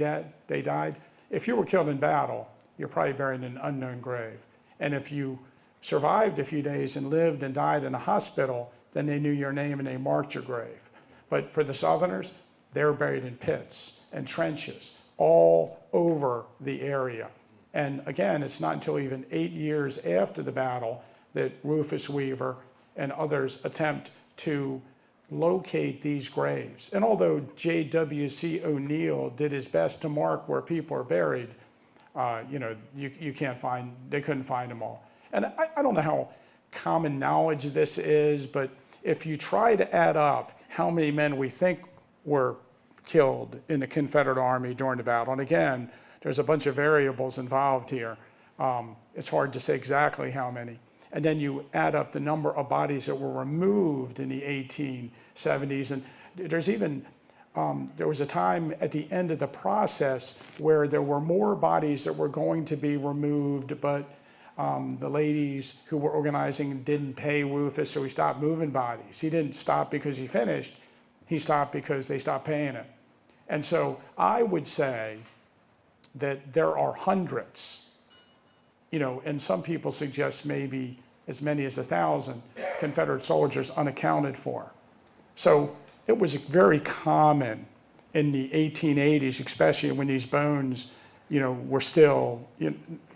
they died, if you were killed in battle, you're probably buried in an unknown grave. And if you survived a few days and lived and died in a hospital, then they knew your name and they marked your grave. But for the Southerners, they were buried in pits and trenches all over the area. And again, it's not until even 8 years after the battle that Rufus Weaver and others attempt to locate these graves. And although J.W.C. O'Neill did his best to mark where people are buried, they couldn't find them all. And I don't know how common knowledge this is, but if you try to add up how many men we think were killed in the Confederate Army during the battle, and again, there's a bunch of variables involved here. It's hard to say exactly how many. And then you add up the number of bodies that were removed in the 1870s. And there's even, there was a time at the end of the process where there were more bodies that were going to be removed, but the ladies who were organizing didn't pay Rufus, so he stopped moving bodies. He didn't stop because he finished. He stopped because they stopped paying him. And so I would say that there are hundreds, and some people suggest maybe as many as 1,000 Confederate soldiers unaccounted for. So it was very common in the 1880s, especially when these bones, were still,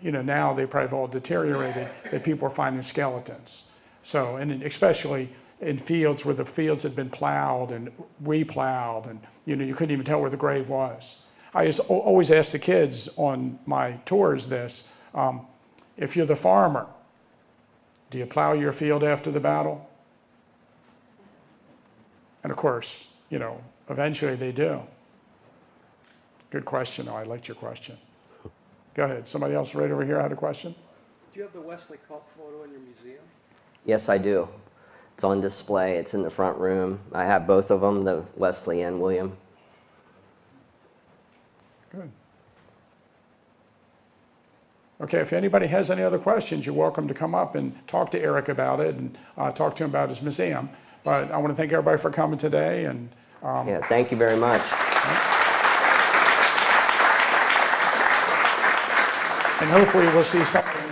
now they probably have all deteriorated, that people were finding skeletons. So, and especially in fields where the fields had been plowed and replowed, and you couldn't even tell where the grave was. I always ask the kids on my tours this, if you're the farmer, do you plow your field after the battle? And of course, eventually they do. Good question, though. I liked your question. Go ahead. Somebody else right over here had a question? Do you have the Wesley Culp photo in your museum? Yes, I do. It's on display. It's in the front room. I have both of them, the Wesley and William. Good. Okay, if anybody has any other questions, you're welcome to come up and talk to Erik about it and talk to him about his museum. But I want to thank everybody for coming today. And yeah, thank you very much. And hopefully we'll see something